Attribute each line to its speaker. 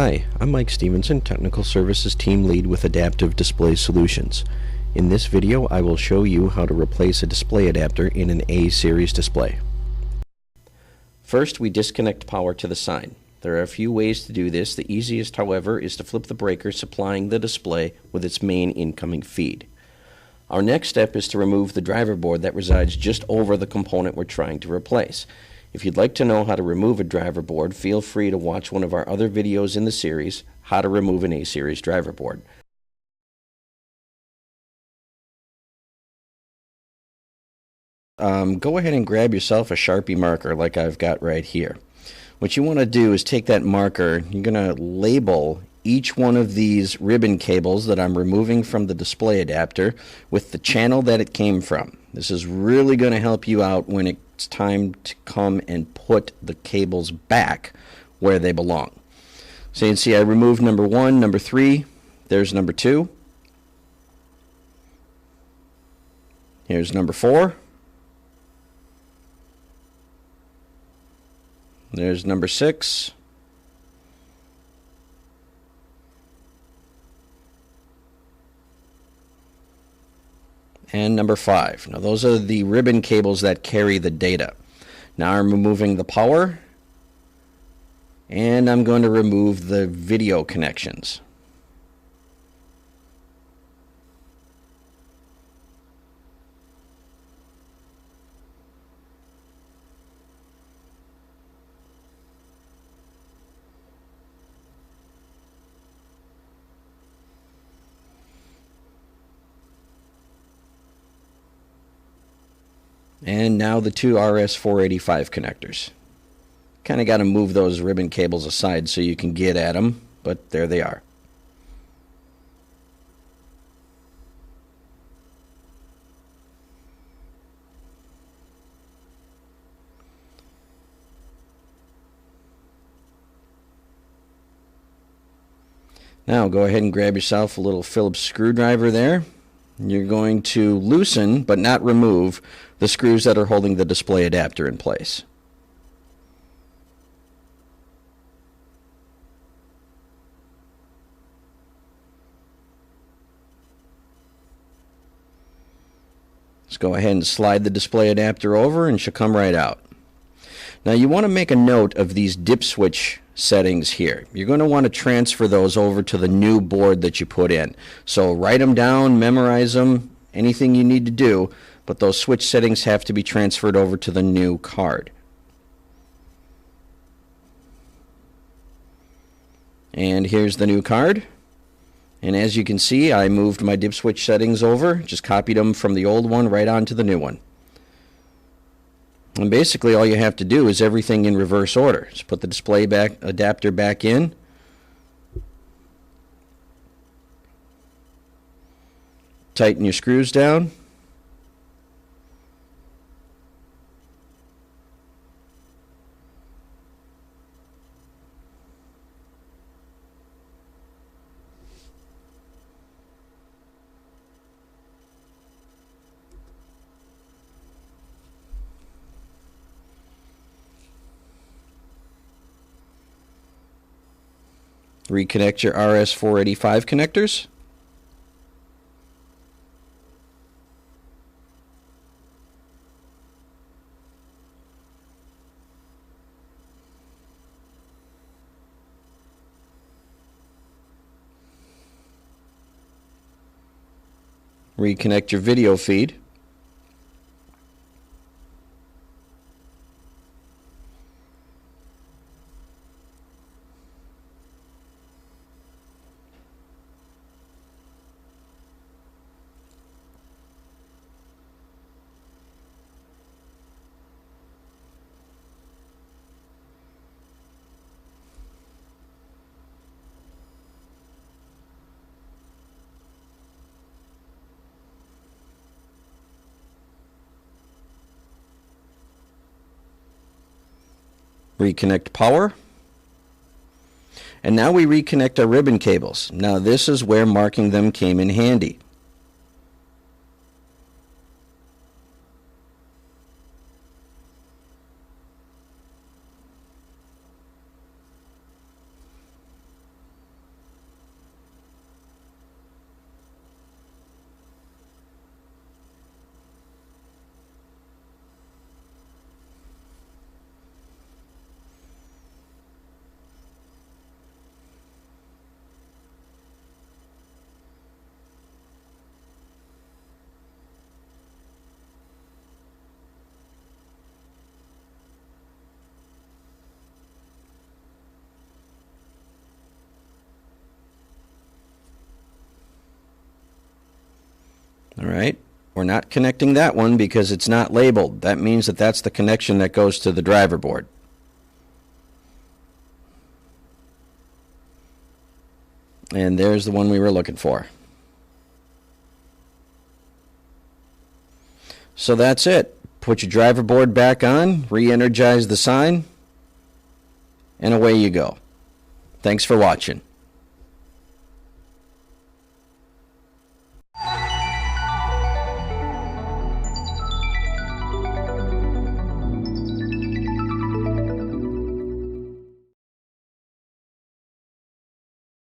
Speaker 1: Hi, I'm Mike Stevenson, Technical Services Team Lead with Adaptive Display Solutions. In this video, I will show you how to replace a display adapter in an A-series display. First, we disconnect power to the sign. There are a few ways to do this. The easiest, however, is to flip the breaker supplying the display with its main incoming feed. Our next step is to remove the driver board that resides just over the component we're trying to replace. If you'd like to know how to remove a driver board, feel free to watch one of our other videos in the series, How to Remove an A-Series Driver Board. Go ahead and grab yourself a Sharpie marker like I've got right here. What you want to do is take that marker, you're going to label each one of these ribbon cables that I'm removing from the display adapter with the channel that it came from. This is really going to help you out when it's time to come and put the cables back where they belong. So you can see I removed number 1, number 3, there's number 2, here's number 4, there's number 6, and number 5. Now those are the ribbon cables that carry the data. Now I'm removing the power, and I'm going to remove the video connections. And now the two RS-485 connectors. Kind of got to move those ribbon cables aside so you can get at them, but there they are. Now go ahead and grab yourself a little Phillips screwdriver there. You're going to loosen, but not remove, the screws that are holding the display adapter in place. Let's go ahead and slide the display adapter over and she'll come right out. Now you want to make a note of these dip switch settings here. You're going to want to transfer those over to the new board that you put in. So write them down, memorize them, anything you need to do, but those switch settings have to be transferred over to the new card. And here's the new card. And as you can see, I moved my dip switch settings over, just copied them from the old one right onto the new one. And basically all you have to do is everything in reverse order. Just put the display adapter back in. Tighten your screws down. Reconnect your RS-485 connectors. Reconnect your video feed. Reconnect power. And now we reconnect our ribbon cables. Now this is where marking them came in handy. All right. We're not connecting that one because it's not labeled. That means that that's the connection that goes to the driver board. And there's the one we were looking for. So that's it. Put your driver board back on, re-energize the sign, and away you go. Thanks for watching.